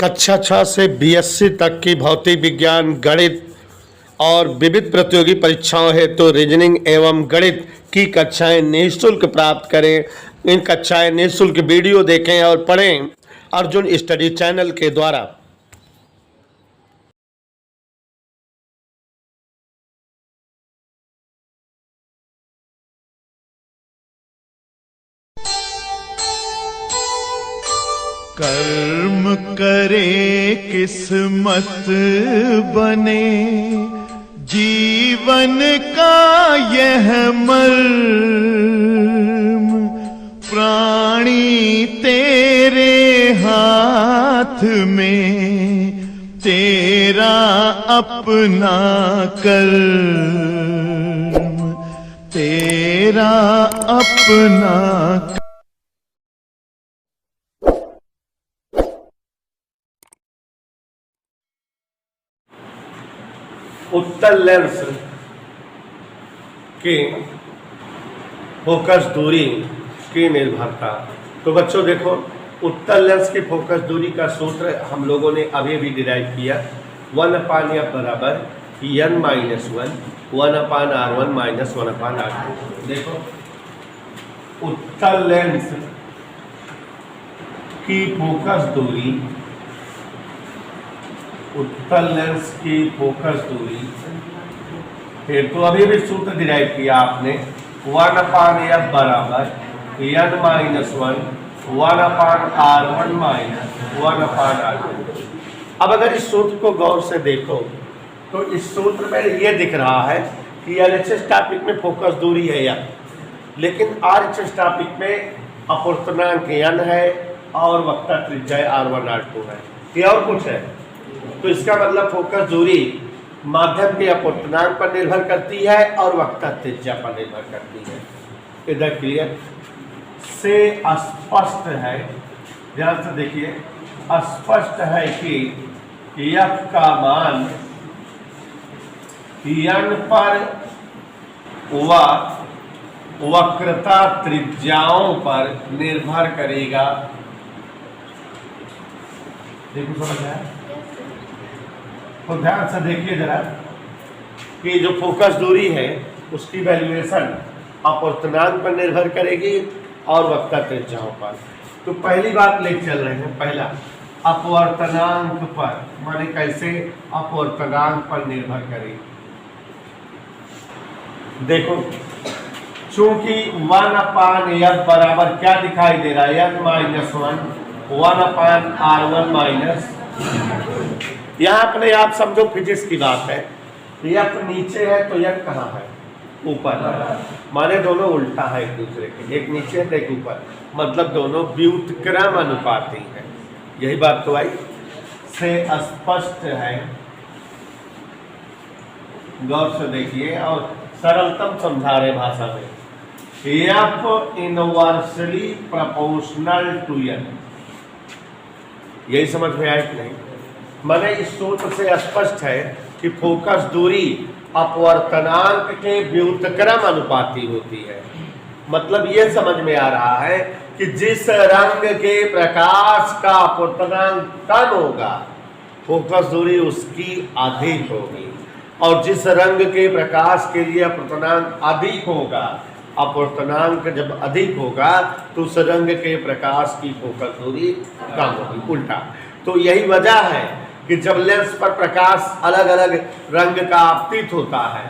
कक्षा 6 से बीएससी तक की भौतिक विज्ञान, गणित और विविध प्रतियोगी परीक्षाओं हेतु रीजनिंग एवं गणित की कक्षाएं निःशुल्क प्राप्त करें। इन कक्षाएं निःशुल्क वीडियो देखें और पढ़ें अर्जुन स्टडी चैनल के द्वारा। कर्म करे किस्मत बने, जीवन का यह मर्म प्राणी तेरे हाथ में, तेरा अपना कर्म, तेरा अपना। उत्तल लेंस की फोकस दूरी की निर्भरता। तो बच्चों देखो, उत्तल लेंस की फोकस दूरी का सूत्र हम लोगों ने अभी भी डिराइव किया। 1/f बराबर n-1 1/r1 - 1/r2। देखो, उत्तल लेंस की फोकस दूरी, उत्तल लेंस की फोकस दूरी फिर तो अभी भी सूत्र डिराइव किया आपने। 1/f बराबर n-1 1/r1 - 1/r2। अब अगर इस सूत्र को गौर से देखो तो इस सूत्र में ये दिख रहा है कि LHS टॉपिक में फोकस दूरी है या, लेकिन RHS टॉपिक में अपवर्तनांक n है और वक्ता त्रिज्या R1 R2 है, ये और कुछ है। तो इसका मतलब फोकस दूरी माध्यम के अपवर्तनांक पर निर्भर करती है और वक्ता त्रिज्या पर निर्भर करती है। इधर क्लियर से स्पष्ट है, ध्यान से देखिए, स्पष्ट है कि f का मान n पर व वक्रता त्रिज्याओं पर निर्भर करेगा। देखो समझ आया? तो ध्यान से देखिए जरा कि जो फोकस दूरी है उसकी वैल्यूएशन अपवर्तनांक पर निर्भर करेगी और वक्ता त्रिज्याओं पर। तो पहली बात ले चल रहे हैं, पहला अपवर्तनांक पर, माने कैसे अपवर्तनांक पर निर्भर करेगी। देखो, चूंकि 1/f बराबर क्या दिखाई दे रहा है, n-1 1/r1 यहाँ अपने आप समझो फिजिक्स की बात है। f नीचे है तो f कहाँ है, ऊपर है, माने दोनों उल्टा है एक दूसरे के, एक नीचे है एक ऊपर, मतलब दोनों व्युत्क्रम अनुपाती है। यही बात तो आई से स्पष्ट है। गौर से देखिए और सरलतम समझा रहे भाषा में, f inversely proportional to n। यही समझ में आया कि नहीं? माने इस सूत्र से स्पष्ट है कि फोकस दूरी अपवर्तनांक के व्युत्क्रम अनुपाती होती है। मतलब यह समझ में आ रहा है कि जिस रंग के प्रकाश का अपवर्तनांक कम होगा फोकस दूरी उसकी अधिक होगी, और जिस रंग के प्रकाश के लिए अपवर्तनांक अधिक होगा, अपवर्तनांक जब अधिक होगा तो उस रंग के प्रकाश की फोकस दूरी कम होगी, उल्टा। तो यही वजह है कि जब लेंस पर प्रकाश अलग अलग रंग का आपतित होता है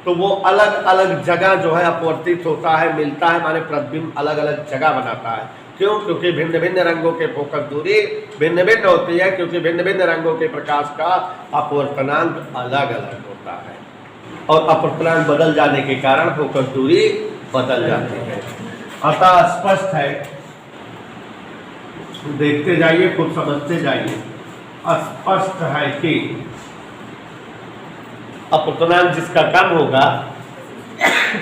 तो वो अलग अलग जगह जो है अपवर्तित होता है, मिलता है, माने प्रतिबिंब अलग अलग जगह बनाता है। क्यों? क्योंकि भिन्न भिन्न रंगों के फोकस दूरी भिन्न भिन्न होती है, क्योंकि भिन्न भिन्न रंगों के प्रकाश का अपवर्तनांक अलग अलग होता है, और अपवर्तनांक बदल जाने के कारण फोकस दूरी बदल जाती है। अतः स्पष्ट है, देखते जाइए, खुद समझते जाइए। स्पष्ट है कि अपवर्तनांक जिसका कम होगा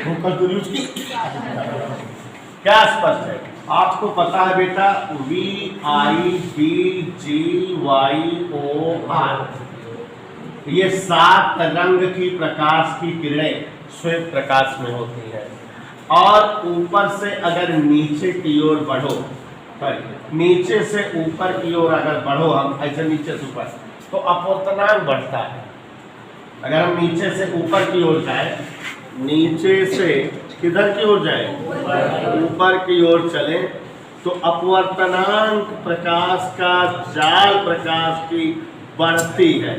फोकस दूरी उसकी क्या स्पष्ट है? आपको पता है बेटा, VIBGYOR ये 7 रंग की प्रकाश की किरणें श्वेत प्रकाश में होती है, और ऊपर से अगर नीचे की ओर बढ़ो नीचे से ऊपर की ओर अगर बढ़ो हम ऐसे नीचे से ऊपर तो अपवर्तनांक बढ़ता है। अगर हम नीचे से ऊपर की ओर जाए, नीचे से किधर की ओर जाए, ऊपर की ओर चले तो अपवर्तनांक प्रकाश का जाल प्रकाश की बढ़ती है।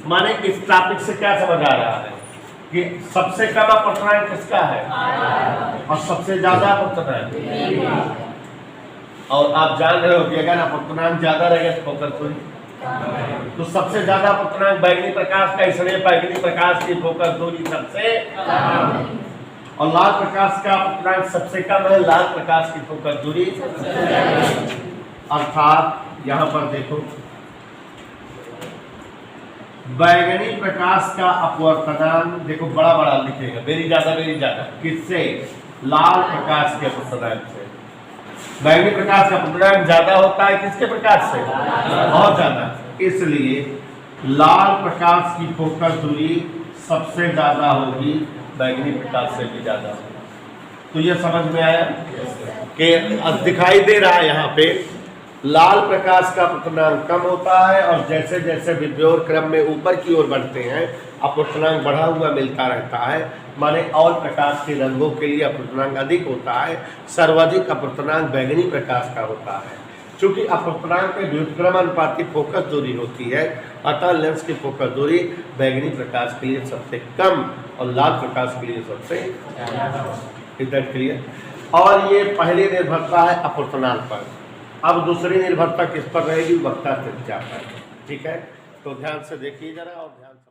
माने इस टॉपिक से क्या समझ आ रहा है कि सबसे कम अपवर्तनांक किसका है और सबसे ज्यादा अपवर्तनांक। और आप जान रहे हो कि अगर अपवर्तनांक ज्यादा रहेगा तो फोकस दूरी, तो सबसे ज्यादा अपवर्तनांक बैगनी प्रकाश का, इसलिए बैगनी प्रकाश की फोकस दूरी सबसे, और लाल प्रकाश का अपवर्तनांक सबसे कम है, लाल प्रकाश की फोकस दूरी। अर्थात यहां पर देखो, बैगनी प्रकाश का अपवर्तनांक देखो बड़ा बड़ा लिखेगा, वेरी ज्यादा किससे, लाल प्रकाश के अपवर्तनांक से। बैगनी प्रकाश का अपवर्तनांक ज्यादा होता है किसके प्रकाश से, बहुत ज्यादा, इसलिए लाल प्रकाश की फोकस दूरी सबसे ज्यादा होगी, बैगनी प्रकाश से भी ज्यादा होगी। तो ये समझ में आया कि दिखाई दे रहा है यहाँ पे लाल प्रकाश का अपवर्तनांक कम होता है और जैसे जैसे विभ्योर क्रम में ऊपर की ओर बढ़ते हैं अपवर्तनांक बढ़ा हुआ मिलता रहता है। माने और प्रकाश के रंगों के लिए अपवर्तनांक अधिक होता है, सर्वाधिक अपवर्तनांक बैगनी प्रकाश का होता है। चूंकि अपवर्तनांक में व्युत्क्रम अनुपाती फोकस दूरी होती है, अतः लेंस की फोकस दूरी बैगनी प्रकाश के लिए सबसे कम और लाल प्रकाश के लिए सबसे इधर क्लियर। और ये पहली निर्भरता है अपवर्तनांक पर। अब दूसरी निर्भरता किस पर रहेगी, वक्ता त्रिज्या पर। ठीक है, तो ध्यान से देखिए जरा और ध्यान से